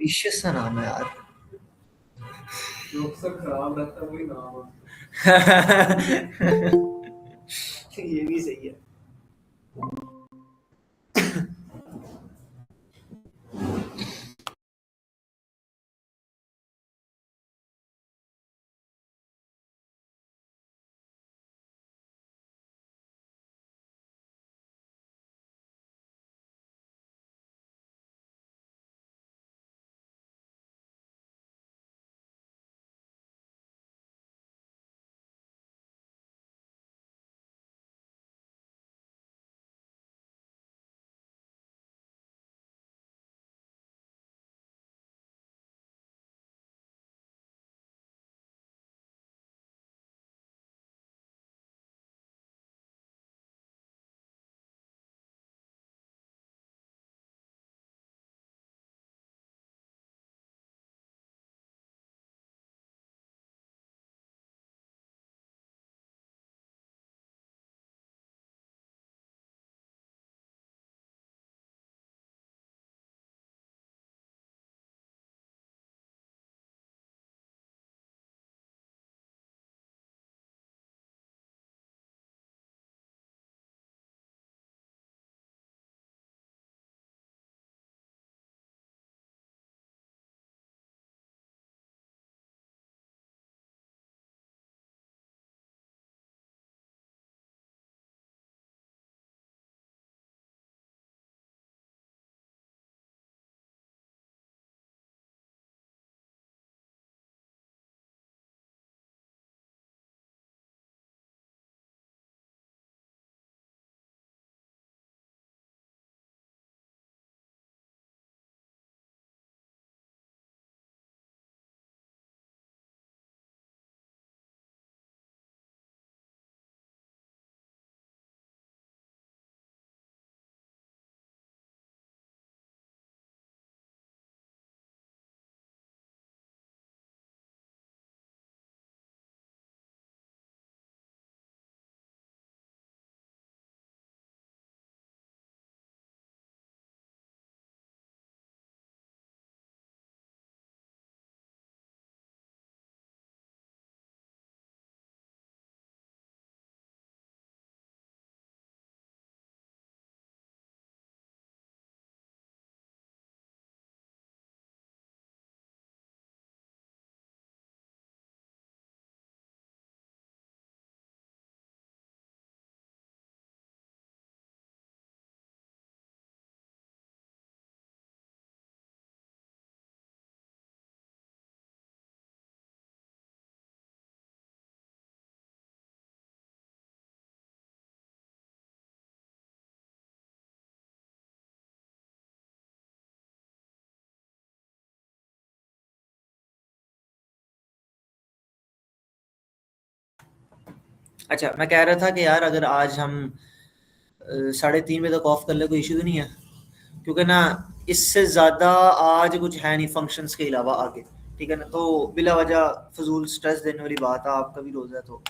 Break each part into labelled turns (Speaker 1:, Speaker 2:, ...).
Speaker 1: Vicious सा नाम है यार।
Speaker 2: जो अक्सर खराब रहता है वही नाम है।
Speaker 1: ये भी सही है। अच्छा, मैं कह रहा था कि यार अगर आज हम 3:30 बजे तक ऑफ कर ले, कोई इशू तो नहीं है? क्योंकि ना इससे ज़्यादा आज कुछ है नहीं फंक्शंस के अलावा आगे, ठीक है ना? तो बिला वजह फजूल स्ट्रेस देने वाली बात है, आपका भी रोज़ा है तो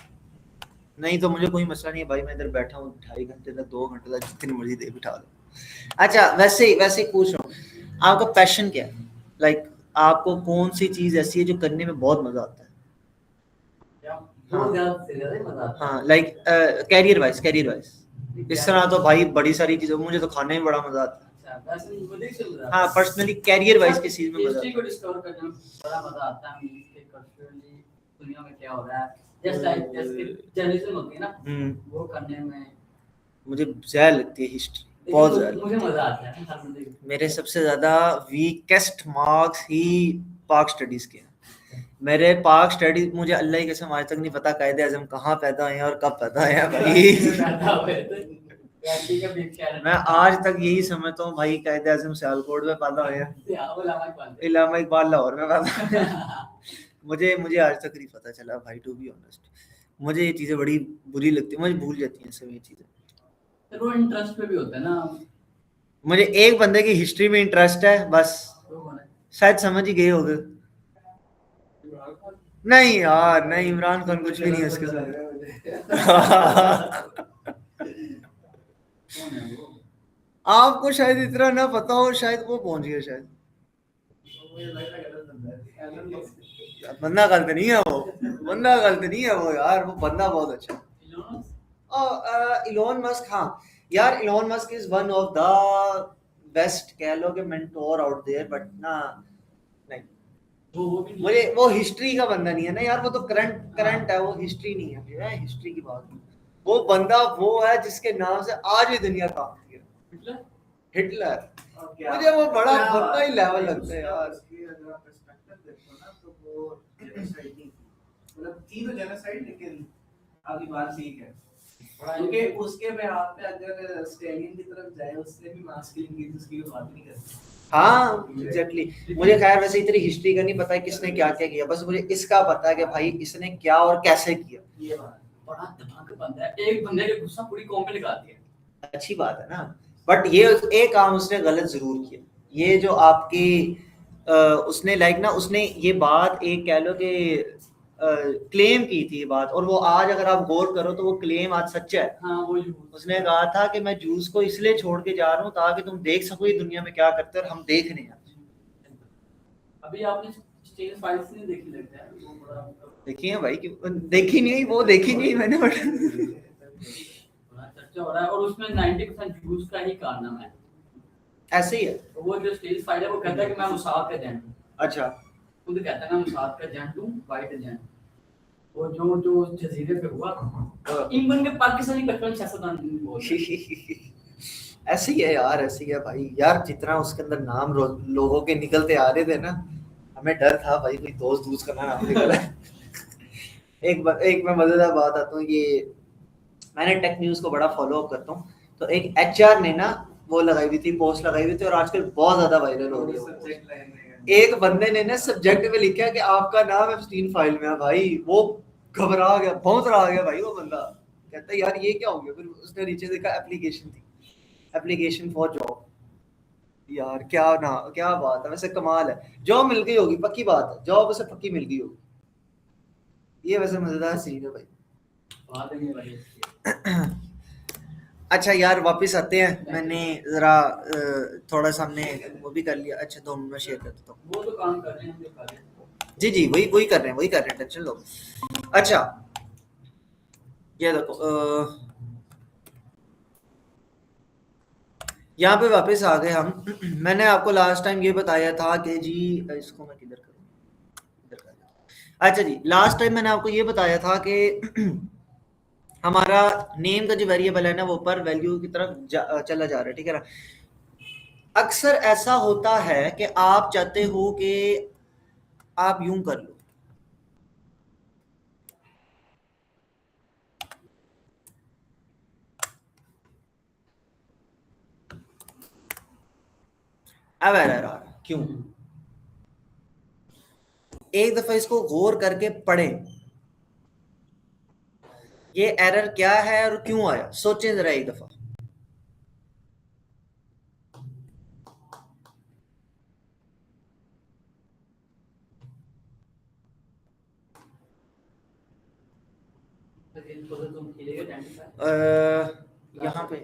Speaker 1: नहीं, तो मुझे कोई मसला नहीं है भाई, मैं इधर बैठा हूँ 2.5 घंटे तक, 2 घंटे तक, जितनी मर्जी देर बिठा दो। अच्छा, वैसे वैसे ही पूछ रहा हूँ, आपका पैशन क्या है? लाइक आपको कौन सी चीज़ ऐसी है जो करने में बहुत मज़ा आता है? हाँ हाँ, लाइक कैरियर वाइज इस तरह तो भाई बड़ी सारी चीज़ें, मुझे तो खाने में बड़ा मज़ा आता है। हाँ, पर्सनली कैरियर वाइज किस चीज़ में मज़ा आता है? डिस्कवर करने में बड़ा मज़ा आता है, कल्चरली दुनिया में क्या हो रहा है, जैसे जर्नलिज्म होती है ना, वो करने में मुझे ज़्यादा लगती है हिस्ट्री, बहुत ज़्यादा। मुझे मज़ा आता है। मेरे सबसे ज़्यादा वीकेस्ट मार्क्स ही पाक स्टडीज़ के हैं। मेरे पाक स्टडी, मुझे अल्लाह की कसम आज तक नहीं पता कायदे आज़म कहाँ पैदा हुए हैं और कब पैदा हुए हैं भाई। मैं आज तक यही समझता हूँ भाई, कायदे आज़म सियालकोट में पैदा हुए हैं, इलामा इकबाल लाहौर में पैदा। मुझे मुझे आज तक नहीं पता चला भाई, टू बी ऑनेस्ट। मुझे ये चीज़ें बड़ी बुरी लगती है, मुझे भूल जाती हैं सब ये चीज़ें। वो इंटरेस्ट पे भी होता है ना। मुझे एक बंदे की हिस्ट्री में इंटरेस्ट है बस, शायद समझ ही गए होगे। नहीं यार नहीं, इमरान खान कुछ भी नहीं है उसके साथ। आपको शायद इतना ना पता हो, शायद वो पहुंच गया शायद।
Speaker 2: मुझे लग रहा है गलत बंदा है एलन मस्क।
Speaker 1: बंदा गलत नहीं है वो, बंदा गलत नहीं है वो यार, वो बंदा बहुत अच्छा है। इलोन मस्क, हाँ यार, Elon Musk is one of the best कह लो कि मेंटोर आउट देयर, बट ना नहीं,
Speaker 2: वो भी
Speaker 1: मुझे वो हिस्ट्री का बंदा नहीं है ना यार, वो तो करंट है, वो हिस्ट्री नहीं है, मुझे हिस्ट्री की बात नहीं। वो बंदा वो है जिसके नाम से आज भी दुनिया कांपती है, हिटलर। मुझे वो बड़ा बंदा ही लेवल लगता है यार।
Speaker 2: उसकी अगर आप पर्सपेक्टिव देखो ना तो वो जेनोसाइड नहीं, मतलब थी तो जेनोसाइड, लेकिन आपकी बात ठीक है, क्योंकि उसके बिहाफ पे अगर स्टैलिन की तरफ जाए, उसने भी मास किलिंग की, उसकी कोई बात नहीं करती।
Speaker 1: हाँ एग्जैक्टली। मुझे खैर वैसे इतनी हिस्ट्री का नहीं पता है किसने क्या क्या किया, बस मुझे इसका पता है कि भाई इसने क्या और कैसे किया।
Speaker 2: ये बात बड़ा दिमाग का बंदा है, एक बंदे का गुस्सा पूरी कौम पे निकाल दिया।
Speaker 1: अच्छी बात है ना, बट ये एक काम उसने गलत जरूर किया, ये जो आपकी उसने लाइक ना, उसने ये बात एक कह लो कि क्लेम की थी ये बात, और वो आज अगर आप गौर करो तो वो क्लेम आज सच्चा है।
Speaker 2: हाँ वो
Speaker 1: उसने कहा था कि मैं जूस को इसलिए छोड़ के जा रहा हूँ ताकि तुम देख सको ये दुनिया में क्या करते हैं और हम देख रहे हैं।
Speaker 2: अभी आपने स्टेज फाइल्स नहीं देखी लगता है, वो बड़ा
Speaker 1: देखी है भाई, देखी नहीं, वो देखी नहीं मैंने, बट
Speaker 2: बड़ा चर्चा हो रहा है, और उसमें 90% जूस का ही कारनामा है।
Speaker 1: ऐसे ही है।
Speaker 2: तो वो जो स्टेज फाइल है वो कहता है कि मैं मुसाद का एजेंट हूँ।
Speaker 1: अच्छा,
Speaker 2: खुद कहता है मैं मुसाद का एजेंट हूँ, वाइट एजेंट। वो जो जजीरे पे हुआ, इंग्लैंड के पाकिस्तानी बचपन सियासतदान बोल रहे हैं।
Speaker 1: ऐसे ही है यार, ऐसे ही है भाई यार, जितना उसके अंदर नाम लोगों के निकलते आ रहे थे ना, हमें डर था भाई कोई दोस्त का नाम निकला। एक मैं मजेदार बात आता हूँ, ये मैंने टेक न्यूज को बड़ा फॉलो अप करता हूँ, तो एक एचआर ने ना वो लगाई हुई थी, पोस्ट लगाई हुई थी, और आजकल बहुत ज्यादा वायरल हो रही है। एक बंदे ने ना सब्जेक्ट में लिखा कि आपका नाम एप्स्टीन फाइल में है, भाई वो घबरा गया, बहुत रहा गया भाई वो बंदा, कहता है यार ये क्या हो गया, फिर उसने नीचे देखा एप्लीकेशन थी, एप्लीकेशन फॉर जॉब। यार क्या ना, क्या बात है, वैसे कमाल है, जॉब मिल गई होगी, पक्की बात है, जॉब उसे पक्की मिल गई होगी। ये वैसे मजेदार सीन है भाई।
Speaker 2: बात नहीं भाई।
Speaker 1: अच्छा यार वापस आते हैं, मैंने जरा थोड़ा सा हमने वो भी कर लिया। अच्छा 2 मिनट में शेयर कर देता हूँ।
Speaker 2: वो तो काम कर रहे हैं, हम जो कर रहे हैं।
Speaker 1: जी जी, वही कर रहे हैं, टेंशन लो। अच्छा ये देखो, यहाँ पे वापस आ गए हम। मैंने आपको लास्ट टाइम ये बताया था कि जी, इसको मैं किधर करूँ, इधर कर देता हूँ। अच्छा जी, लास्ट टाइम मैंने आपको ये बताया था कि हमारा नेम का जो वेरिएबल है ना, वो पर वैल्यू की तरफ चला जा रहा है, ठीक है ना। अक्सर ऐसा होता है कि आप चाहते हो कि आप यूं कर लो, अब एरर आ रहा, क्यों? एक दफा इसको गौर करके पढ़ें, ये एरर क्या है और क्यों आया, सोचें जरा एक दफा।
Speaker 2: इनको तो तुम खेलेगे 95।
Speaker 1: यहाँ पे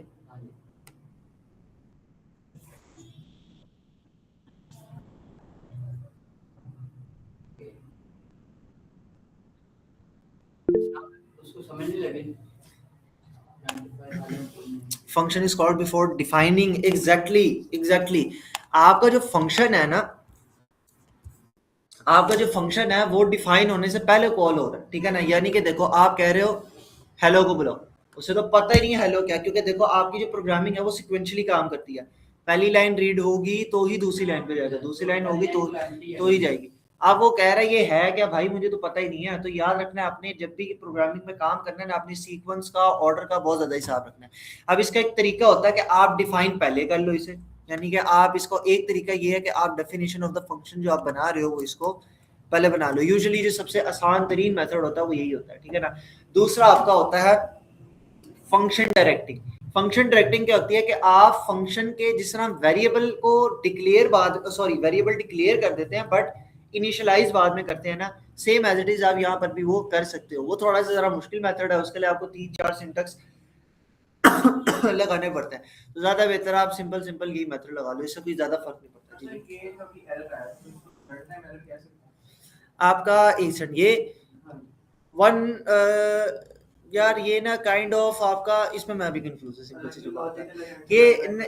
Speaker 2: उसको समझ नहीं लगे।
Speaker 1: Function is called before defining, exactly आपका जो फंक्शन है ना, आपका जो फंक्शन है वो डिफाइन होने से पहले कॉल हो रहा है, ठीक है ना। यानी कि देखो आप कह रहे हो हेलो को बुलाओ, उसे तो पता ही नहीं है हेलो क्या, क्योंकि देखो आपकी जो प्रोग्रामिंग है वो सिक्वेंशली काम करती है, पहली लाइन रीड होगी तो ही दूसरी लाइन पे जाएगा, दूसरी लाइन होगी तो ही जाएगी। अब वो कह रहा है ये है क्या भाई, मुझे तो पता ही नहीं है। तो याद रखना है आपने, जब भी प्रोग्रामिंग में काम करना है ना, अपनी सीक्वेंस का, ऑर्डर का बहुत ज्यादा हिसाब रखना है। अब इसका एक तरीका होता है कि आप डिफाइन पहले कर लो इसे, यानी कि आप इसको, एक तरीका ये है कि आप डेफिनेशन ऑफ द फंक्शन जो आप बना रहे हो वो इसको पहले बना लो। यूजुअली जो सबसे आसान तरीन मेथड होता है वो यही होता है, ठीक है ना। दूसरा आपका होता है फंक्शन डायरेक्टिंग। फंक्शन डायरेक्टिंग क्या होती है कि आप फंक्शन के जिस तरह वेरिएबल को डिक्लेयर वेरिएबल डिक्लेयर कर देते हैं बट इनिशियलाइज बाद में करते हैं ना, सेम एज इट इज आप यहाँ पर भी वो कर सकते हो। वो थोड़ा सा जरा मुश्किल मेथड है, उसके लिए आपको 3-4 सिंटेक्स लगाने पड़ते हैं, तो ज्यादा बेहतर आप सिंपल यही मेथड लगा लो, इससे कोई ज्यादा फर्क नहीं पड़ता।
Speaker 2: अच्छा ये कभी एरर आया तो थर्ड टाइम एरर कैसे?
Speaker 1: आपका इंस्टेंट ये वन यार ये ना काइंड ऑफ आपका इसमें मैं भी कंफ्यूज है सिंपल सी जो बात है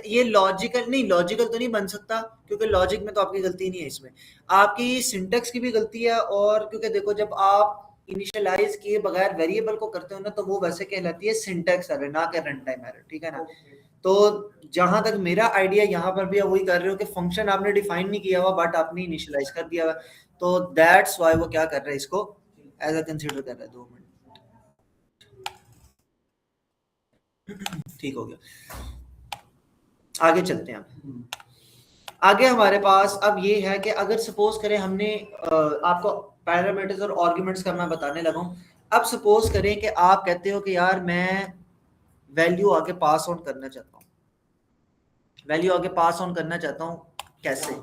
Speaker 1: ये लॉजिकल नहीं, लॉजिकल तो नहीं बन सकता क्योंकि लॉजिक में तो आपकी गलती नहीं है, इसमें आपकी सिंटेक्स की भी गलती है। और क्योंकि देखो जब आप इनिशियलाइज किए बगैर वेरिएबल को करते हो ना तो वो वैसे कहलाती है सिंटेक्स एरर, ना कि रन टाइम एरर, ठीक है ना। तो जहां तक मेरा आइडिया यहाँ पर भी वही कर रहे हो कि फंक्शन आपने डिफाइन नहीं किया हुआ बट आपने इनिशियलाइज कर दिया हुआ, तो दैट्स व्हाई वो क्या कर रहा है, इसको एज अ कंसीडर कर रहा है। 2 मिनट, ठीक हो गया, आगे चलते हैं। आगे हमारे पास अब ये है कि अगर सपोज करें हमने आपको पैरामीटर्स और आर्गुमेंट्स का मैं बताने लगा हूं। अब सपोज करें कि आप कहते हो कि यार मैं वैल्यू आगे पास ऑन करना चाहता हूं, वैल्यू आगे पास ऑन करना चाहता हूं, कैसे?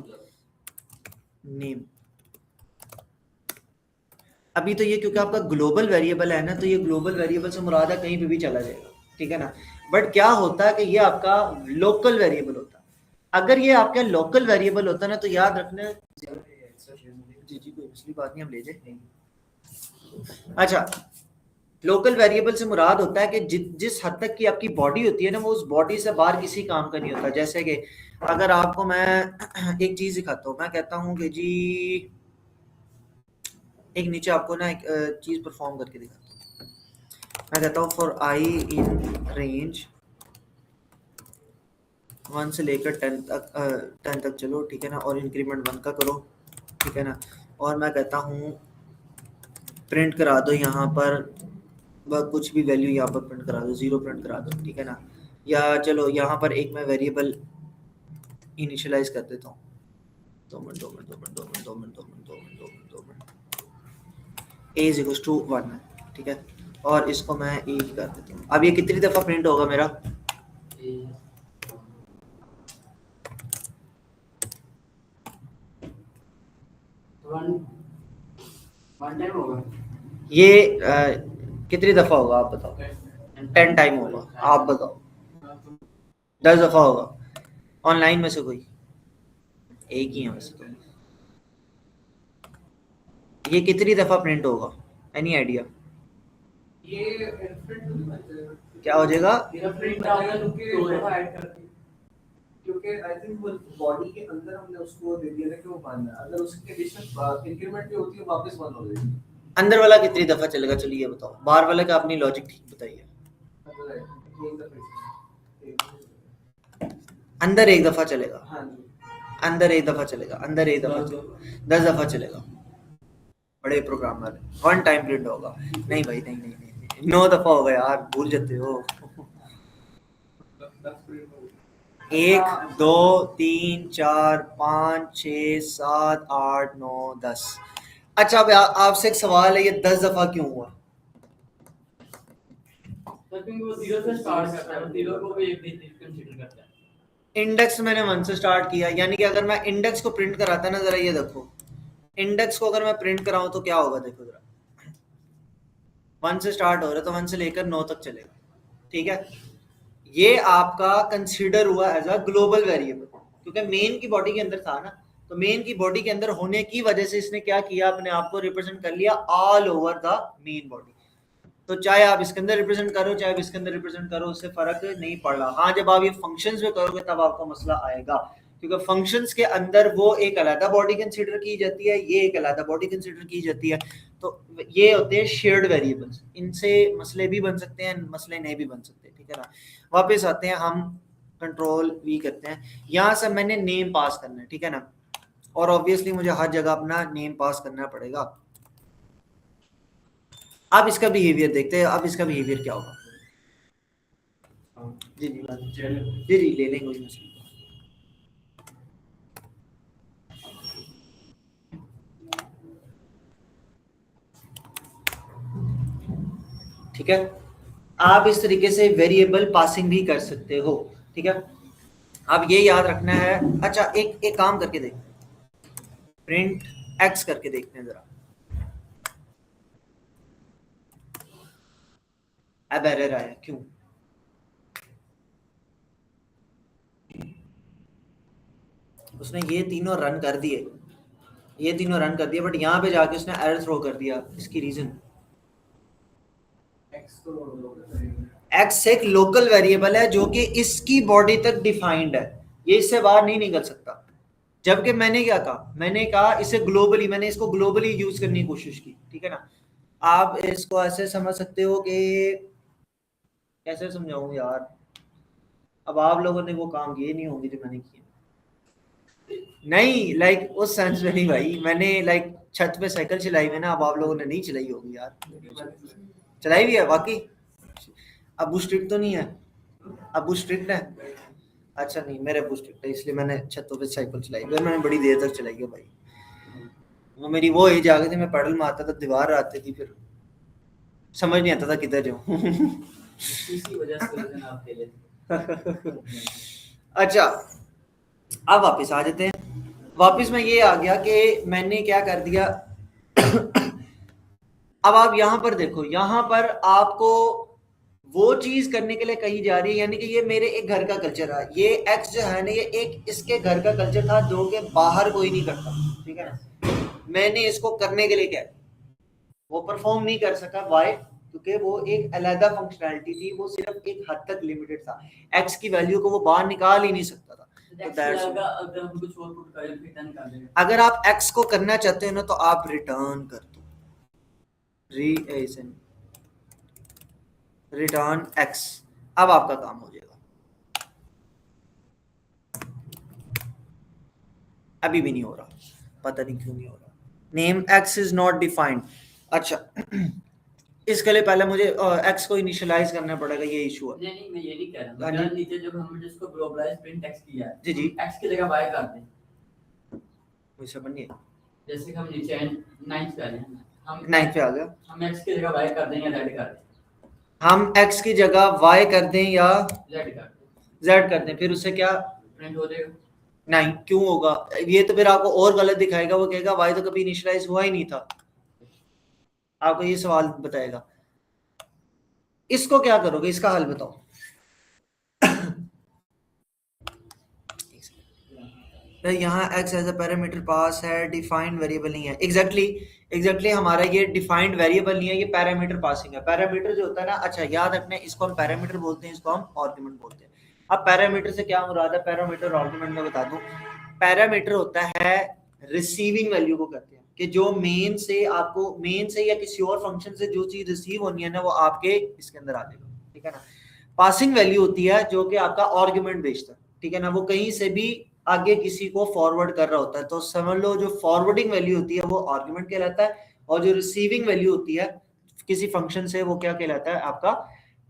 Speaker 1: नेम। अभी तो ये क्योंकि आपका ग्लोबल वेरिएबल है ना, तो ये ग्लोबल वेरिएबल से मुराद है कहीं पे भी चला जाएगा, ठीक है ना। बट क्या होता है कि ये आपका लोकल वेरिएबल होता है। अगर ये आपका लोकल वेरिएबल होता है ना तो याद रखना, जी जी कोई मसली बात नहीं, हम ले जाए। अच्छा, लोकल वेरिएबल से मुराद होता है कि जिस हद तक की आपकी बॉडी होती है ना वो उस बॉडी से बाहर किसी काम का नहीं होता। जैसे कि अगर आपको मैं एक चीज दिखाता हूँ, मैं कहता हूँ कि जी एक नीचे आपको ना एक चीज परफॉर्म करके दिखाता हूँ। मैं कहता हूँ फॉर आई इन रेंज 1 से लेकर 10 तक चलो, ठीक है ना, और इंक्रीमेंट 1 का करो, ठीक है ना। और मैं कहता हूँ प्रिंट करा दो यहाँ पर कुछ भी वैल्यू यहाँ पर प्रिंट करा दो, 0 प्रिंट करा दो, ठीक है ना। या चलो यहाँ पर एक मैं वेरिएबल इनिशियलाइज कर देता हूँ। 2 minute 2 minute 2 minute 2 minute 2 minute 2 minute 2 minute 2 minute 2 minute A is equals to 1 है, ठीक है। और इसको मैं ए ही कर देता हूँ। अब ये कितनी दफा प्रिंट होगा मेरा?
Speaker 2: वन टाइम होगा
Speaker 1: ये कितनी दफा होगा आप बताओ? 10 टाइम होगा, आप बताओ। 10 दफा होगा। ऑनलाइन में से कोई एक ही है वैसे तो। ये कितनी दफा प्रिंट होगा, एनी आइडिया?
Speaker 2: ये
Speaker 1: क्या हो जाएगा?
Speaker 2: प्रिंट आउट दो दफा ऐड करके, क्योंकि आई थिंक वो बॉडी के अंदर हमने उसको दे दिया था कि वो बांधना, अगर उसकी कंडीशन इंक्रीमेंट भी होती है वापस बंद हो जाएगी।
Speaker 1: अंदर वाला कितनी दफा चलेगा, चलिए बताओ। बाहर वाले का अपनी लॉजिक ठीक बताइए। अंदर एक दफा चलेगा,
Speaker 2: हाँ जी,
Speaker 1: अंदर एक दफा चलेगा, अंदर एक दफा चलेगा, 10 दफा चलेगा। बड़े प्रोग्राम वाले 1 टाइम प्रिंट होगा। नहीं भाई नहीं नहीं नहीं, नहीं। 9 दफा होगा यार, भूल जाते हो। 1 2 3 4 5 6 7 8 9 10। अच्छा अब आपसे एक सवाल है, ये 10 दफा क्यों हुआ?
Speaker 2: क्योंकि वो 0 से स्टार्ट करता है, 0 को भी एक डिजिट कंसीडर करता है।
Speaker 1: इंडेक्स मैंने 1 से स्टार्ट किया, यानी कि अगर मैं इंडेक्स को प्रिंट कराता ना, जरा ये देखो, इंडेक्स को अगर मैं प्रिंट कराऊं तो क्या होगा, देखो जरा। 1 से स्टार्ट हो रहा है तो 1 से लेकर 9 तक चलेगा, ठीक है। ये आपका कंसीडर हुआ एज अ ग्लोबल वेरिएबल क्योंकि मेन की बॉडी के अंदर था ना, तो मेन की बॉडी के अंदर होने की वजह से इसने क्या किया, अपने आप को रिप्रेजेंट कर लिया all over the main body. तो चाहे आप इसके अंदर रिप्रेजेंट करो चाहे आप इसके अंदर रिप्रेजेंट करो, उससे फर्क नहीं पड़ रहा। हाँ जब आप ये फंक्शंस में करोगे तब आपको मसला आएगा, क्योंकि फंक्शंस के अंदर वो एक अलग बॉडी कंसीडर की जाती है, ये एक अलग बॉडी कंसीडर की जाती है। तो ये होते हैं शेयर्ड वेरिएबल्स, इनसे मसले भी बन सकते हैं, मसले नहीं भी बन सकते, ठीक है ना। वापस आते हैं, हम कंट्रोल वी करते हैं, यहाँ से मैंने नेम पास करना है, ठीक है ना। और ऑब्वियसली मुझे हर जगह अपना नेम पास करना पड़ेगा। अब इसका बिहेवियर देखते हैं, अब इसका बिहेवियर क्या होगा। जी जी जी जी ले लेंगे, कोई मसला। ठीक है, आप इस तरीके से वेरिएबल पासिंग भी कर सकते हो, ठीक है। अब ये याद रखना है। अच्छा एक एक काम करके देख, प्रिंट एक्स करके देखते हैं जरा। अब एरर आया, क्यों? उसने ये तीनों रन कर दिए, बट यहाँ पे जाके उसने एरर थ्रो कर दिया। इसकी रीजन एक्स एक लोकल वेरिएबल है जो कि इसकी बॉडी तक डिफाइंड है, ये इससे बाहर नहीं निकल सकता। जबकि मैंने क्या कहा, मैंने कहा इसे ग्लोबली, मैंने इसको ग्लोबली यूज करने की कोशिश की, ठीक है ना। आप इसको ऐसे समझ सकते हो कि कैसे समझाऊं यार, अब आप लोगों ने वो काम किए नहीं होंगे जो मैंने किए। नहीं लाइक उस सेंस में नहीं भाई, मैंने लाइक छत पे साइकिल चलाई है ना, अब आप लोगों ने नहीं चलाई होगी यार, चलाई भी है वाकई। अबू स्ट्रिक्ट तो नहीं है, अबू स्ट्रिक्ट है? अच्छा नहीं, मेरे अबू स्ट्रिक्ट है, इसलिए मैंने छतों पे साइकिल चलाई है, मैंने बड़ी देर तक चलाई है भाई। वो मेरी वो एज आ गई थी, मैं पैडल मारता था, दीवार आती थी, फिर समझ नहीं आता था किधर जाऊं।
Speaker 2: इसी वजह से आप खेले।
Speaker 1: अच्छा अब वापस आ जाते हैं। वापस में ये आ गया कि मैंने क्या कर दिया। अब आप यहां पर देखो, यहां पर आपको वो चीज करने के लिए कही जा रही है, यानी कि ये मेरे एक घर का कल्चर है, ये एक्स जो है ना, ये एक इसके घर का कल्चर था जो कि बाहर कोई नहीं करता, ठीक है ना। मैंने इसको करने के लिए क्या, वो परफॉर्म नहीं कर सका, वाई? क्योंकि वो एक अलग फंक्शनैलिटी थी, वो सिर्फ एक हद तक लिमिटेड था, एक्स की वैल्यू को वो बाहर निकाल ही नहीं सकता था। अगर आप एक्स को करना चाहते हो ना तो आप रिटर्न कर दो, रिटर्न एक्स, अब आपका काम हो जाएगा। अभी भी नहीं हो रहा, पता नहीं क्यों नहीं हो रहा। Name x is not defined. अच्छा इसके लिए पहले मुझे एक्स को इनिशियलाइज करना पड़ेगा, ये इशू है।
Speaker 2: नहीं मैं ये नहीं कह रहा हूं, नीचे जब हमने जिसको ग्लोबलाइज प्रिंट एक्स किया है,
Speaker 1: जी जी,
Speaker 2: एक्स की जगह y कर दें,
Speaker 1: मुझे समझ नहीं,
Speaker 2: जैसे कि हम नीचे 9th पे आ गए, हम
Speaker 1: 9th पे आ गया,
Speaker 2: हम x की जगह y कर दें या z कर दें,
Speaker 1: हम x की जगह y कर दें या z कर दें, फिर उससे क्या
Speaker 2: प्रिंट हो जाएगा?
Speaker 1: नहीं, क्यों होगा? ये तो फिर आपको और गलत दिखाएगा, वो कहेगा y तो कभी इनिशियलाइज हुआ ही नहीं था, आपको ये सवाल बताएगा। इसको क्या करोगे, इसका हल बताओ। यहाँ x as a parameter pass है, डिफाइंड वेरिएबल नहीं है। एग्जैक्टली हमारा ये डिफाइंड वेरिएबल नहीं है, ये पैरामीटर पासिंग है। पैरामीटर जो होता है ना, अच्छा याद रखना है, इसको हम पैरामीटर बोलते हैं, इसको हम आर्गुमेंट बोलते हैं। अब पैरामीटर से क्या मुराद है, पैरामीटर आर्गुमेंट में बता दूं। पैरामीटर होता है रिसीविंग वैल्यू को कहते हैं, कि जो मेन से आपको, मेन से या किसी और फंक्शन से जो चीज रिसीव होनी है ना, वो आपके इसके अंदर आ जाएगा, ठीक है ना। पासिंग वैल्यू होती है जो कि आपका आर्गुमेंट भेजता है, ठीक है ना, वो कहीं से भी आगे किसी को फॉरवर्ड कर रहा होता है, तो समझ लो जो फॉरवर्डिंग वैल्यू होती है वो आर्गुमेंट कहलाता है, और जो रिसीविंग वैल्यू होती है किसी फंक्शन से, वो क्या कहलाता है, आपका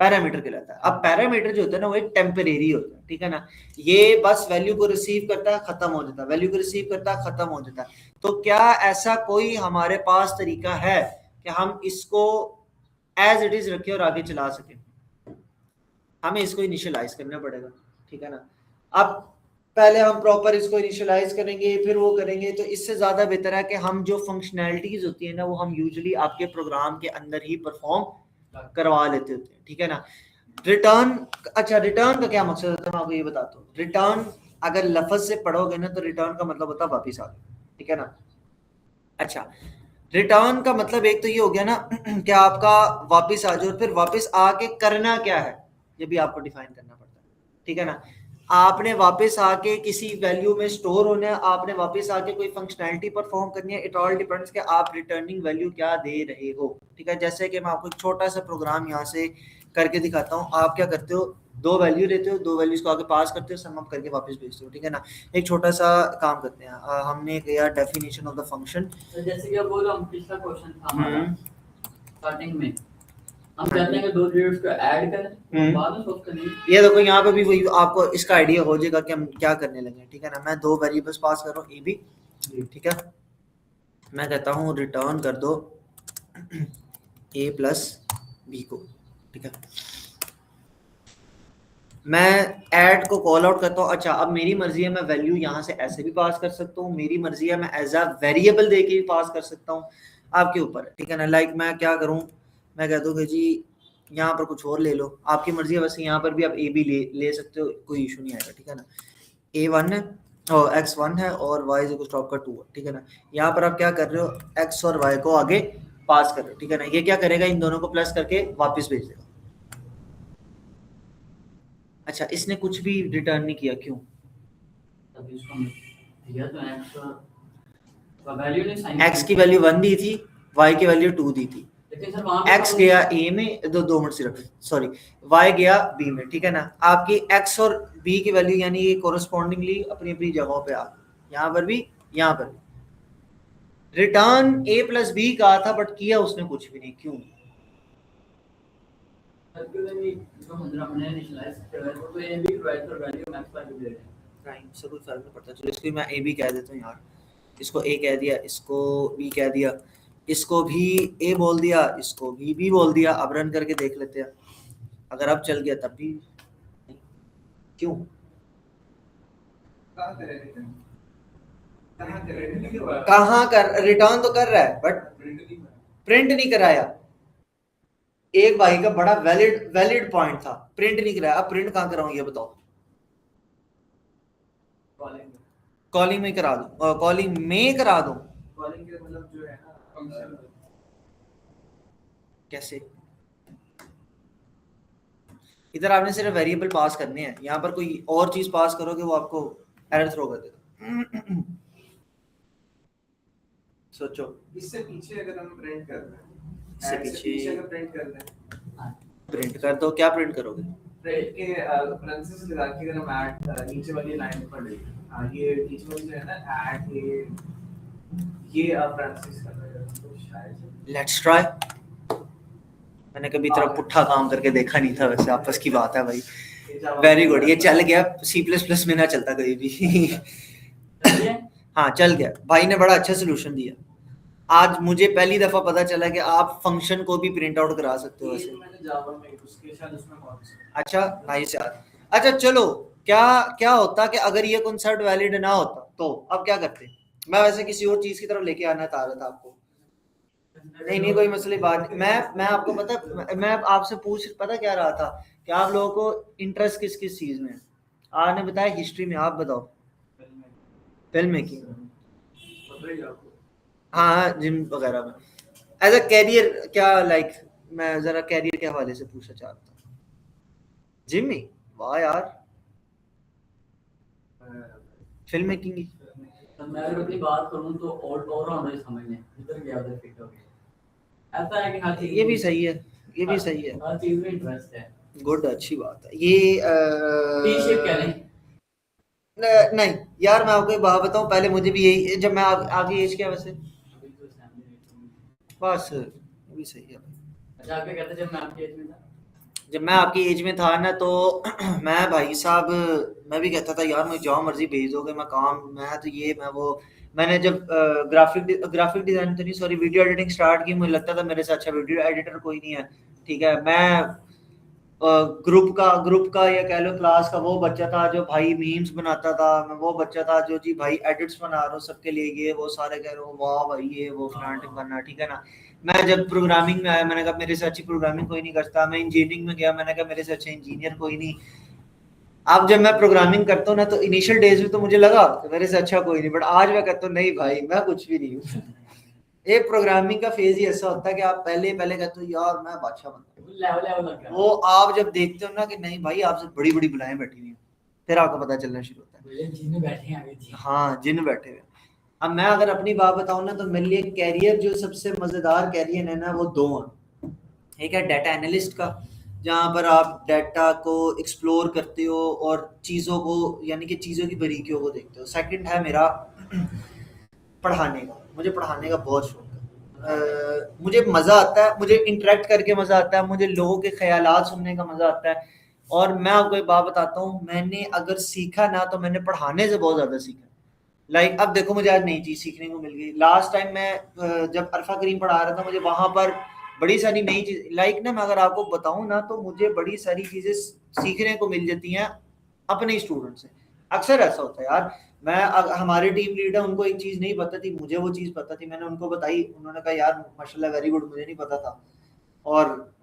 Speaker 1: पैरामीटर कहलाता है। अब पैरामीटर जो होता है ना, वो एक टेम्परेरी होता है, ठीक है ना, ये बस वैल्यू को रिसीव करता है, खत्म हो जाता है, वैल्यू को रिसीव करता है, खत्म हो जाता है। तो क्या ऐसा कोई हमारे पास तरीका है कि हम इसको एज इट इज रखें और आगे चला सकें? हमें इसको इनिशियलाइज करना पड़ेगा, ठीक है ना। अब पहले हम प्रॉपर इसको इनिशियलाइज करेंगे, फिर वो करेंगे, तो इससे ज्यादा बेहतर है कि हम जो फंक्शनैलिटीज होती है ना, वो हम यूजुअली आपके प्रोग्राम के अंदर ही परफॉर्म करवा लेते होते हैं, ठीक है ना। रिटर्न, अच्छा रिटर्न का क्या मकसद होता है, मैं आपको ये बताता हूँ। रिटर्न अगर लफ्ज से पढ़ोगे ना, तो रिटर्न का मतलब होता है वापिस आ गया, ठीक है ना। अच्छा रिटर्न का मतलब एक तो ये हो गया ना कि आपका वापिस आ जाओ, फिर वापिस आके करना क्या है, ये भी आपको डिफाइन करना पड़ता है, ठीक है ना। आपने वापस आके किसी वैल्यू में स्टोर होना है, आपने वापस आके कोई फंक्शनैलिटी परफॉर्म करनी है, इट ऑल डिपेंड्स कि आप रिटर्निंग वैल्यू क्या दे रहे हो, ठीक है। जैसे कि मैं आपको एक छोटा सा प्रोग्राम यहाँ से करके दिखाता हूँ। आप क्या करते हो, दो वैल्यू लेते हो, दो वैल्यूज को आगे पास करते हो, सम अप करके वापस भेजते हो, ठीक है ना। एक छोटा सा काम करते हैं, हमने किया डेफिनेशन ऑफ द फंक्शन,
Speaker 2: जैसे कि वो जो पिछला क्वेश्चन था हमारा स्टार्टिंग में, हम चाहते हैं कि दो डिजिट्स को ऐड करें, बाद में सॉल्व करेंगे।
Speaker 1: ये देखो यहाँ पे भी वही आपको इसका आइडिया हो जाएगा कि हम क्या करने लगे, ठीक है ना। मैं दो वेरिएबल्स पास कर रहा हूँ, ए बी, ठीक है। मैं कहता हूँ रिटर्न कर दो ए प्लस बी को, ठीक है। मैं ऐड को कॉल आउट करता हूँ। अच्छा अब मेरी मर्जी है, मैं वैल्यू यहाँ से ऐसे भी पास कर सकता हूँ, मेरी मर्जी है मैं एज अ वेरिएबल दे के भी पास कर सकता हूँ, आपके ऊपर है, ठीक है ना। लाइक मैं क्या करूँ, मैं कह दूँ कि जी यहाँ पर कुछ और ले लो, आपकी मर्जी है। वैसे यहाँ पर भी आप ए बी ले सकते हो, कोई इशू नहीं आएगा, ठीक है ना। A1 है, x1 है और y इज इक्वल टू आपका 2 है, ठीक है ना। यहाँ पर आप क्या कर रहे हो, x और y को आगे पास कर रहे हो, ठीक है ना। ये क्या करेगा, इन दोनों को प्लस करके वापस भेज देगा। अच्छा, इसने कुछ भी रिटर्न नहीं किया, क्यों?
Speaker 3: तभी उसको दिया तो x वैल्यू ने साइन
Speaker 1: x की वैल्यू 1 दी थी, y की वैल्यू 2 दी थी।
Speaker 3: लेकिन सर वहां पे
Speaker 1: x गया a में, दो मिनट सिर्फ, सॉरी, y गया b में, ठीक है ना। आपकी x और b की वैल्यू यानी ये कोरस्पॉन्डिंगली अपनी अपनी जगहों पे आ गई, यहाँ पर भी, यहाँ पर भी। रिटर्न a प्लस बी कहा था, बट किया उसने कुछ भी नहीं, क्यों?
Speaker 3: जो हमने इनिशियलाइज किया है तो ए बी राइट और वैल्यू मैक्स वैल्यू दे रहे हैं,
Speaker 1: टाइम से कोई फर्क नहीं पड़ता। चलो इसको मैं a b कह देता हूँ यार, इसको a कह दिया, इसको b कह दिया, इसको भी a बोल दिया, इसको भी b बोल दिया। अब रन करके देख लेते हैं, अगर अब चल गया तब भी, क्यों? कहाँ कर, रिटर्न तो कर रहा है बट प्रिंट नहीं कराया। एक भाई का बड़ा वैलिड पॉइंट था, प्रिंट नहीं कराया। अब प्रिंट कहाँ कराऊं ये बताओ? कॉलिंग में करा दूं, कॉलिंग में करा दूं,
Speaker 2: कॉलिंग के मतलब जो है ना फंक्शन,
Speaker 1: कैसे? इधर आपने सिर्फ वेरिएबल पास करने हैं, यहाँ पर कोई और चीज पास करोगे वो आपको एरर थ्रो कर देगा। सोचो,
Speaker 2: इससे पीछे अगर हम प्रिंट कर रहे हैं,
Speaker 1: इससे
Speaker 2: ऐड से
Speaker 1: पीछे
Speaker 2: अगर प्रिंट कर रहे हैं,
Speaker 1: प्रिंट कर दो, क्या प्रिंट करोगे?
Speaker 2: प्रिंट के पेरेंथेसिस लगा के अगर हम ऐड नीचे वाली लाइन पढ़ रहे हैं, ये नीचे वाली जो है ना ऐड, ये पेरेंथेसिस कर रहे हैं तो शायद
Speaker 1: लेट्स ट्राई। मैंने कभी इतना पुट्ठा काम करके देखा नहीं था, वैसे आपस की बात है भाई। वेरी गुड, ये चल गया। C++ में ना चलता कहीं भी। हाँ चल गया, भाई ने बड़ा अच्छा सोल्यूशन दिया। आज मुझे पहली दफा पता चला कि आप फंक्शन को भी प्रिंट आउट करा सकते हो ऐसे।
Speaker 2: मैंने जावा में उसके शायद उसमें बहुत
Speaker 1: अच्छा नाइस यार। अच्छा चलो, क्या क्या होता कि अगर ये कॉन्सेप्ट वैलिड ना होता तो अब क्या करते? मैं वैसे किसी और चीज की तरफ लेके आना चाह रहा था आपको। नहीं कोई मसले बात नहीं। मैं आपको पता, मैं आपसे पूछ पता क्या रहा था कि आप लोगों को इंटरेस्ट किस किस चीज में है। आपने बताया हिस्ट्री में, आप बताओ। फिल्म मेकिंग, हाँ जिम वगैरह में। एज अ कैरियर क्या, लाइक मैं जरा कैरियर के हवाले से पूछना चाहता हूँ। जिम में, वाह यार, फिल्म मेकिंग ही।
Speaker 3: तो मैं अगर अपनी बात करूं तो ऑलराउंडर समझने इधर गया उधर फिट हो गया, ऐसा है कि हर चीज
Speaker 1: ये भी सही है, ये भी सही है,
Speaker 3: हर चीज में इंटरेस्ट है।
Speaker 1: गुड, अच्छी बात है ये।
Speaker 3: टी शेप कह लें।
Speaker 1: नहीं यार, मैं आपको एक बात बताऊं, पहले मुझे भी यही, जब मैं आपकी एज क्या वैसे, बस ये भी सही है।
Speaker 3: अच्छा आप क्या कहते जब मैं आपकी एज में था?
Speaker 1: जब मैं आपकी एज में था ना तो मैं भाई साहब, मैं भी कहता था यार मुझे जहाँ मर्जी भेज दोगे, मैं काम, मैं तो ये मैं वो। मैंने जब ग्राफिक डिजाइन तो नहीं, सॉरी, वीडियो एडिटिंग स्टार्ट की, मुझे लगता था मेरे से अच्छा वीडियो एडिटर कोई नहीं है, ठीक है। मैं ग्रुप का या कह लो क्लास का वो बच्चा था जो भाई मीम्स बनाता था, मैं वो बच्चा था जो जी भाई एडिट्स बना रहा हूँ सबके लिए, ये वो सारे कह रहे हो वाह भाई ये वो फ्रंट करना, ठीक है ना। मैं जब प्रोग्रामिंग में आया, मैंने कहा मेरे से अच्छी प्रोग्रामिंग कोई नहीं करता। मैं इंजीनियरिंग में गया, मैंने कहा मेरे से अच्छा इंजीनियर कोई नहीं। अब जब मैं प्रोग्रामिंग करता हूँ ना तो इनिशियल डेज में तो मुझे लगा कि मेरे से अच्छा कोई नहीं, बट आज मैं कहता हूँ नहीं भाई मैं कुछ भी नहीं हूँ। एक प्रोग्रामिंग का फेज ही ऐसा होता है कि आप पहले कहते हो यार मैं बादशाह बनता हूँ, वो आप जब देखते हो ना कि नहीं भाई आपसे बड़ी बड़ी बुलाएं बैठी हुई हैं, फिर आपको पता चलना शुरू होता है
Speaker 3: जिन बैठे हैं
Speaker 1: हाँ जिन बैठे हुए। अब मैं अगर अपनी बात बताऊं ना तो मेरे लिए कैरियर जो सबसे मजेदार कैरियर है ना वो दो हैं। एक है डाटा एनालिस्ट का, जहाँ पर आप डाटा को एक्सप्लोर करते हो और चीज़ों को यानी कि चीज़ों की बारीकियों को देखते हो। सेकंड है मेरा पढ़ाने का, मुझे पढ़ाने का बहुत शौक है। मुझे मज़ा आता है, मुझे इंटरेक्ट करके मज़ा आता है, मुझे लोगों के ख्यालात सुनने का मज़ा आता है। और मैं आपको एक बात बताता हूँ, मैंने अगर सीखा ना तो मैंने पढ़ाने से बहुत ज़्यादा सीखा। लाइक अब देखो मुझे आज नई चीज़ सीखने को मिल गई। लास्ट टाइम मैं जब अरफा करीम पढ़ा रहा था, मुझे वहाँ पर बड़ी सारी नई चीज़, लाइक ना मैं अगर आपको बताऊँ ना तो मुझे बड़ी सारी चीज़ें सीखने को मिल जाती हैं अपने स्टूडेंट से। अक्सर ऐसा होता है यार, हमारे टीम लीडर, उनको एक चीज़ नहीं पता थी, मुझे वो चीज़ पता थी, मैंने उनको बताई, उन्होंने कहा यार माशाल्लाह वेरी गुड, मुझे नहीं पता था। और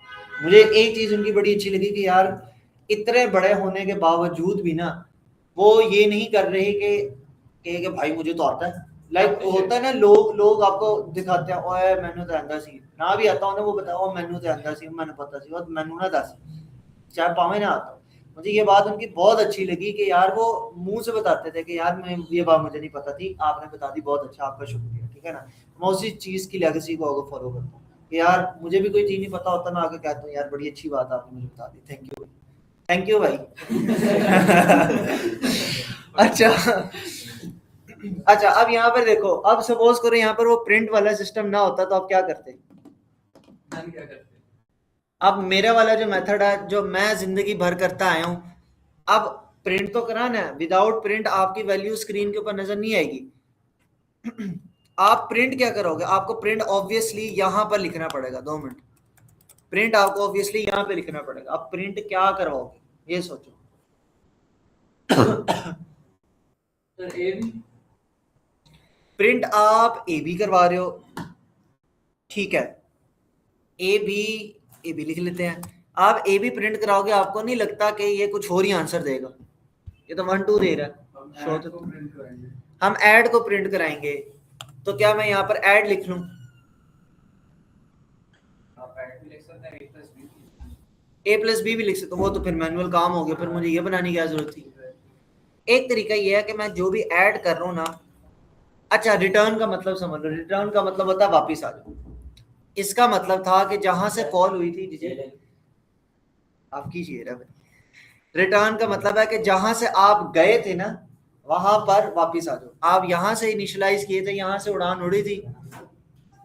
Speaker 1: मुझे एक चीज़ उनकी बड़ी अच्छी लगी कि यार इतने बड़े होने के बावजूद भी ना वो ये नहीं कर रहे कि कि भाई मुझे तो आता है, लाइक होता है ना, लोग आपको दिखाते हैं ओए मैनू तो आंदा सी ना भी आता उन्हें, वो बताओ ओ मैनू तो आंदा सी, मैंने पता सी, और मैनू ना दस चाहे पावे ना आता। मुझे ये बात उनकी बहुत अच्छी लगी कि यार वो मुंह से बताते थे कि यार मैं ये बात मुझे नहीं पता थी, आपने बता दी, बहुत अच्छा, आपका शुक्रिया, ठीक है ना। मैं उसी चीज की लेगेसी को आगे फॉलो करता हूँ कि यार मुझे भी कोई चीज नहीं पता होता, मैं आगे कहता हूँ यार बड़ी अच्छी बात आपने मुझे बता दी, थैंक यू भाई। अच्छा अच्छा, अब यहाँ पर देखो, अब सपोज करो यहाँ पर वो प्रिंट वाला सिस्टम ना होता तो आप क्या करते?
Speaker 3: हम क्या करते?
Speaker 1: अब मेरा वाला जो मेथड है जो मैं जिंदगी भर करता आया हूँ, अब प्रिंट तो कराना है, विदाउट प्रिंट आपकी वैल्यू स्क्रीन के ऊपर नजर नहीं आएगी। आप प्रिंट क्या करोगे? आपको प्रिंट ऑब्वियसली यहां पर लिखना पड़ेगा, 2 मिनट, प्रिंट आपको ऑब्वियसली यहां पे लिखना पड़ेगा। आप प्रिंट क्या करवाओगे ये सोचो।
Speaker 3: सर ए भी
Speaker 1: प्रिंट आप ए बी करवा रहे हो, ठीक है, ए बी लिख लेते हैं। आप ए बी प्रिंट कराओगे, आपको नहीं लगता कि ये कुछ और ही आंसर देगा? ये तो 1 2 दे रहा है, शो तो
Speaker 3: प्रिंट करेंगे।
Speaker 1: हम ऐड को प्रिंट कराएंगे, तो क्या मैं यहाँ पर ऐड लिख लूं?
Speaker 2: आप ऐड भी लिख सकते हैं,
Speaker 1: ए प्लस बी भी लिख सकता हूँ, वो तो फिर मैनुअल काम हो गया, फिर मुझे ये बनाने की क्या जरूरत थी। एक तरीका ये है कि मैं जो भी ऐड कर रहा हूँ ना, अच्छा रिटर्न का मतलब समझ लो, रिटर्न का मतलब होता है वापिस आ जाओ। इसका मतलब था कि जहां से कॉल हुई थी, आपकी चाहिए, रिटर्न का मतलब है कि जहां से आप गए थे ना वहां पर वापिस आ जाओ। आप यहां से इनिशियलाइज किए थे, यहां से उड़ान उड़ी थी,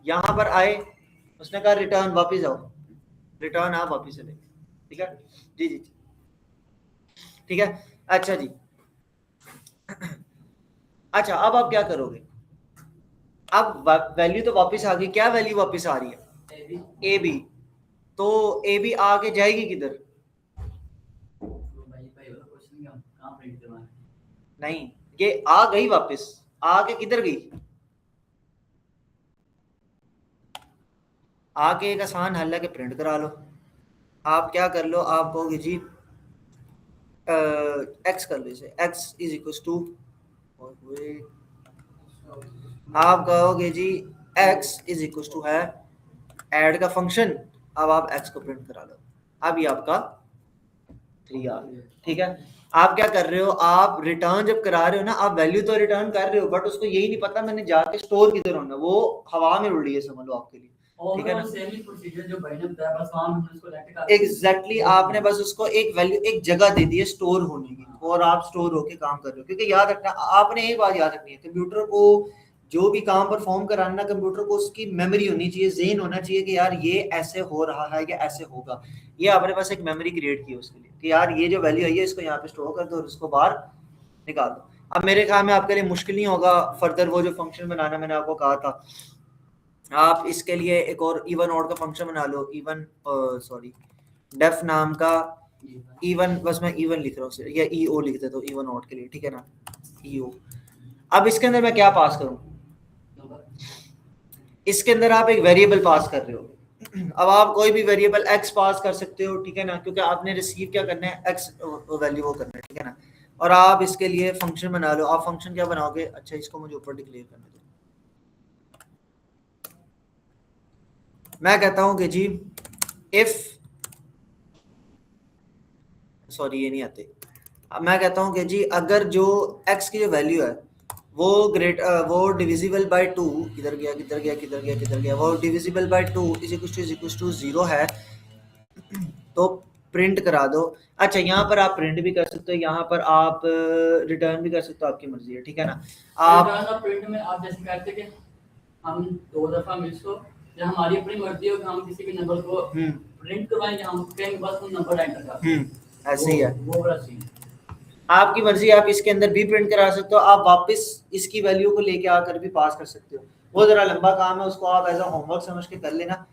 Speaker 1: यहां पर आए, उसने कहा रिटर्न वापिस आओ, रिटर्न आप वापिस चले, ठीक है जी जी, ठीक है। अच्छा जी, अच्छा अब आप क्या करोगे? अब वैल्यू तो वापस आ गई, क्या वैल्यू वापस आ रही है? A B. तो ए बी आके जाएगी किधर? नहीं, ये आ गई वापस, आके किधर गई? आके एक आसान हल है कि प्रिंट करा लो। आप क्या कर लो, आप कहोगे जी एक्स कर लो, इसे एक्स इज इक्वल टू, आप कहोगे जी x इज इक्वल टू है ऐड का फंक्शन, अब आप x को प्रिंट करा लो, अब ये आपका 3 आ गया, ठीक है। आप क्या कर रहे हो, आप रिटर्न जब करा रहे हो ना, आप वैल्यू तो रिटर्न कर रहे हो, बट उसको यही नहीं पता मैंने जाके स्टोर किधर होना, वो हवा में उड़ रही है, समझ लो आपके लिए, ठीक है ना। एग्जैक्टली आपने बस उसको एक वैल्यू, एक जगह दे दी है स्टोर होने की, और आप स्टोर होके काम कर रहे हो। क्योंकि याद रखना, आपने एक बात याद रखनी है, कंप्यूटर को जो भी काम परफॉर्म कराना, कंप्यूटर को उसकी मेमोरी होनी चाहिए, ज़हन होना चाहिए कि यार ये ऐसे हो रहा है या ऐसे होगा। ये आपने पास एक मेमोरी क्रिएट की है उसके लिए कि यार ये जो वैल्यू है इसको यहाँ पे स्टोर कर दो और उसको बाहर निकाल दो। अब मेरे ख्याल में आपके लिए मुश्किल नहीं होगा फर्दर वो जो फंक्शन बनाना मैंने आपको कहा था, आप इसके लिए एक और इवन ऑड का फंक्शन बना लो, इवन सॉरी डेफ नाम का इवन, बस मैं इवन लिख रहा हूँ या ई ओ लिख देता हूँ इवन ऑड के लिए, ठीक है ना, ई ओ। अब इसके अंदर मैं क्या पास करूँ? इसके अंदर आप एक वेरिएबल पास कर रहे हो। अब आप कोई भी वेरिएबल x पास कर सकते हो, ठीक है ना, क्योंकि आपने रिसीव क्या करना है, x वैल्यू वो करना है, ठीक है ना। और आप इसके लिए फंक्शन बना लो। आप फंक्शन क्या बनाओगे? अच्छा इसको मुझे ऊपर डिक्लेयर करने दो। मैं कहता हूं कि जी इफ, सॉरी ये नहीं आते, मैं कहता हूं कि जी अगर जो x की जो वैल्यू है वो वो डिविजिबल बाय 2, किधर गया किधर गया किधर गया किधर गया, वो divisible by 2 is equal to 0 है, तो प्रिंट करा दो। अच्छा यहाँ पर आप प्रिंट भी कर सकते हो, यहाँ पर आप रिटर्न भी कर सकते हो, आपकी मर्जी है, ठीक है ना। आप
Speaker 3: प्रिंट में आप जैसे कहते कि हम 2 दफा मिसो, या हमारी अपनी मर्जी हो कि हम किसी भी नंबर को प्रिंट करवाएंगे, हम कहेंगे बस हम नंबर एंटर कर दें,
Speaker 1: ऐसे ही है,
Speaker 3: वो वाला सीन
Speaker 1: आपकी मर्जी। आप इसके अंदर भी प्रिंट करा सकते हो, आप वापस इसकी वैल्यू को लेके आकर भी पास कर सकते हो। वो जरा लंबा काम है, उसको आप एज अ होमवर्क समझ के कर लेना।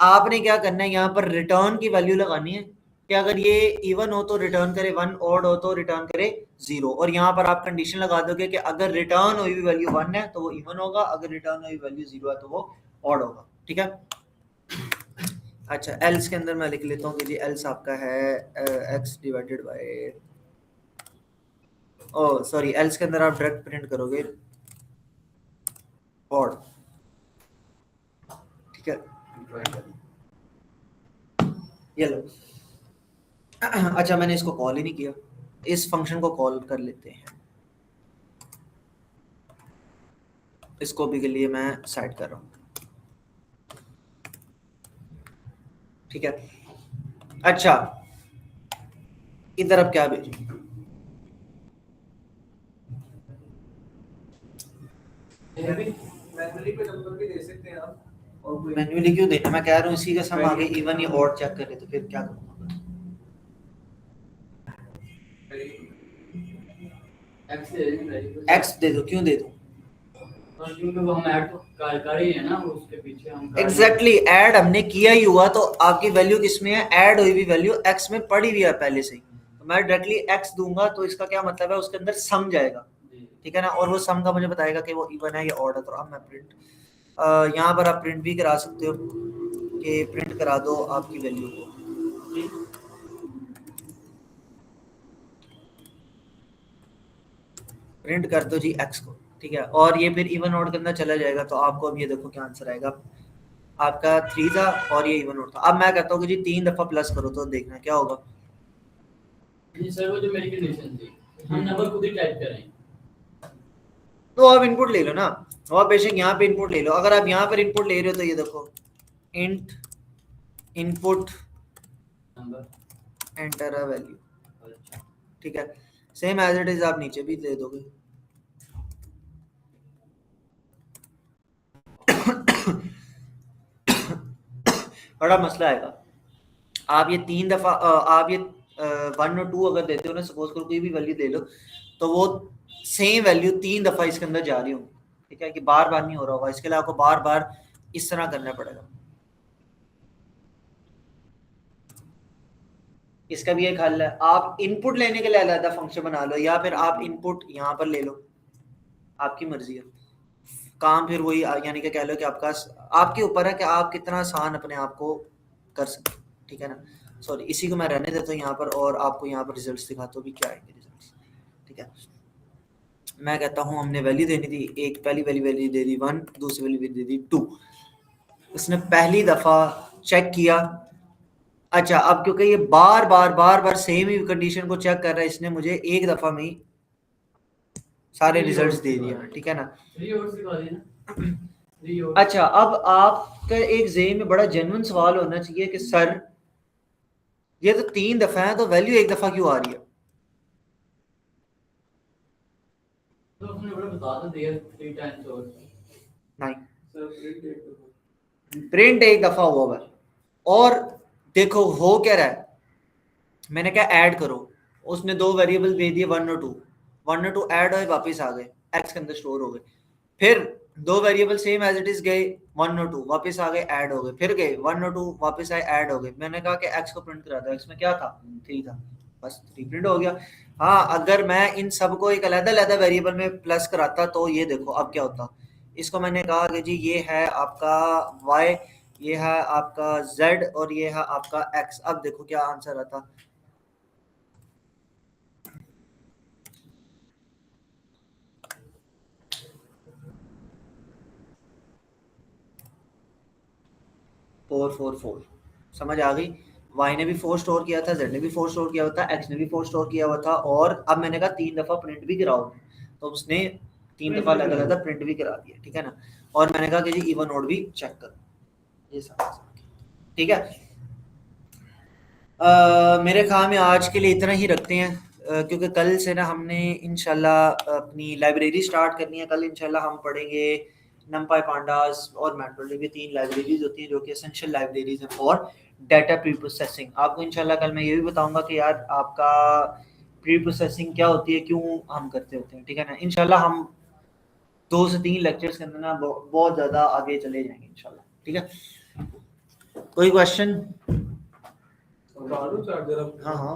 Speaker 1: आपने क्या करना है, यहाँ पर रिटर्न की वैल्यू लगानी है कि अगर ये इवन हो तो रिटर्न करे 1, ऑड हो तो रिटर्न करे 0, और यहाँ पर आप कंडीशन लगा दोगे कि अगर रिटर्न हुई वैल्यू 1 है तो वो इवन होगा, अगर रिटर्न हुई वैल्यू 0 है तो वो ऑड होगा, ठीक है। अच्छा एल्स के अंदर मैं लिख लेता हूँ कि जी एल्स आपका है x divided by oh sorry, else के अंदर आप डायरेक्ट प्रिंट करोगे और ठीक है, ये लो। अच्छा मैंने इसको कॉल ही नहीं किया, इस फंक्शन को कॉल कर लेते हैं, इसको भी के लिए मैं सेट कर रहा हूँ, ठीक है। अच्छा इधर अब क्या भेजूं,
Speaker 2: मैनुअली पे नंबर भी दे सकते हैं आप, और कोई
Speaker 1: मैन्युअली क्यों देना, मैं कह रहा हूँ इसी का सम आगे इवन या ऑड चेक करे तो फिर क्या करूँगा, एक्स दे दो, क्यों दे दो,
Speaker 3: क्योंकि वो हम ऐड तो कर ही है ना, उसके पीछे हम
Speaker 1: एग्जैक्टली ऐड हमने किया ही हुआ, तो आपकी वैल्यू किसमें है, ऐड हुई हुई वैल्यू एक्स में पड़ी हुई है पहले से ही, तो मैं डायरेक्टली एक्स दूंगा तो इसका क्या मतलब है, उसके अंदर सम जाएगा, ठीक है ना, और वो सम का मुझे बताएगा कि वो इवन है या ऑड है। तो अब मैं प्रिंट, यहाँ पर आप प्रिंट भी करा सकते हो कि प्रिंट करा दो आपकी वैल्यू को, प्रिंट कर दो जी एक्स को, ठीक है, और ये फिर इवन ऑड के अंदर चला जाएगा, तो आपको अब ये देखो क्या आंसर आएगा, आपका 3 था और ये इवन ऑड था। अब मैं कहता हूँ कि जी 3 दफा प्लस करो तो देखना क्या होगा।
Speaker 3: जी सर वो जो मेरी कंडीशन थी, हम नंबर खुद ही टाइप करें,
Speaker 1: तो आप इनपुट ले लो ना, और आप बेशक यहाँ पे इनपुट ले लो, अगर आप यहाँ पर इनपुट ले रहे हो तो ये देखो int input
Speaker 3: number
Speaker 1: enter a value, ठीक है, सेम एज इट इज आप नीचे भी दे दोगे। बड़ा मसला आएगा, आप ये 3 दफा आप ये 1 और 2 अगर देते हो ना, सपोज करो कोई भी वैल्यू दे लो, तो वो सेम वैल्यू 3 दफा इसके अंदर जा रही होगी, ठीक है, कि बार बार नहीं हो रहा होगा, इसके लिए आपको बार बार इस तरह करना पड़ेगा। इसका भी एक हल है, आप इनपुट लेने के लिए अलग फंक्शन बना लो, या फिर आप इनपुट यहाँ पर ले लो, आपकी मर्जी है, काम फिर वही, यानी कि कह लो कि आपका, आपके ऊपर है कि आप कितना आसान अपने आप को कर सकते, ठीक है ना। सॉरी इसी को मैं रहने देता हूँ यहाँ पर, और आपको यहाँ पर रिजल्ट्स दिखाता हूँ भी क्या आएंगे रिजल्ट्स, ठीक है। मैं कहता हूँ हमने वैल्यू देनी थी, एक पहली वैल्यू दे दी 1, दूसरी वैल्यू दे दी 2, उसने पहली दफा चेक किया। अच्छा अब क्योंकि ये बार बार सेम ही कंडीशन को चेक कर रहा है, इसने मुझे एक दफा में ही सारे रिजल्ट्स दे दिया, ठीक है ना। अच्छा अब आपका एक ज़हन में बड़ा जेन्युइन सवाल होना चाहिए कि सर ये तो 3 दफा है, तो वैल्यू एक दफा क्यों आ रही है,
Speaker 3: तो उसने बड़ा बता तो दिया 3 टाइम्स और
Speaker 1: नहीं
Speaker 2: सर
Speaker 1: प्रिंट एक दफा हुआ है, और देखो हो क्या रहा है, मैंने क्या ऐड करो, उसने 2 वेरिएबल दे दिए 1 और 2, 1 और 2 ऐड हुए वापस आ गए, एक्स के अंदर स्टोर हो गए, फिर 2 variable same as it is गए 1 और 2 वापस आ गए ऐड हो गए, फिर गए 1 और 2 वापस आए ऐड हो गए, मैंने कहा कि एक्स को प्रिंट करा दो, एक्स में क्या था 3 था, बस 3 प्रिंट हो गया। हाँ अगर मैं इन सबको एक अलग-अलग वेरिएबल में प्लस कराता तो ये देखो अब क्या होता, इसको मैंने कहा कि जी ये है आपका y, ये है आपका z और ये है आपका x, अब देखो क्या आंसर आता, फोर फोर फोर, समझ आ गई, y ने भी 4 स्टोर किया था, z ने भी 4 स्टोर किया हुआ था, x ने भी 4 स्टोर किया हुआ था, और अब मैंने कहा 3 दफा प्रिंट भी कराओ, तो उसने 3 दफा अलग प्रिंट भी करा दिया, ठीक है ना, और मैंने कहा कि जी इवन ऑड भी चेक करो, ये सारा ठीक है। मेरे ख्याल में आज के लिए इतना ही रखते हैं, क्योंकि कल से ना हमने इंशाल्लाह अपनी लाइब्रेरी स्टार्ट करनी है, कल इंशाल्लाह हम पढ़ेंगे नमपाई पांडास और मैटप्लोलिब, 3 लाइब्रेरीज होती हैं जो कि एसेंशियल लाइब्रेरीज हैं फॉर डाटा प्री प्रोसेसिंग। आपको इंशाल्लाह कल मैं ये भी बताऊंगा कि यार आपका प्री प्रोसेसिंग क्या होती है, क्यों हम करते होते हैं, ठीक है ना। इंशाल्लाह हम 2 से 3 लेक्चर्स के अंदर ना बहुत ज़्यादा आगे चले जाएंगे इंशाल्लाह, ठीक है। कोई क्वेश्चन? हाँ हाँ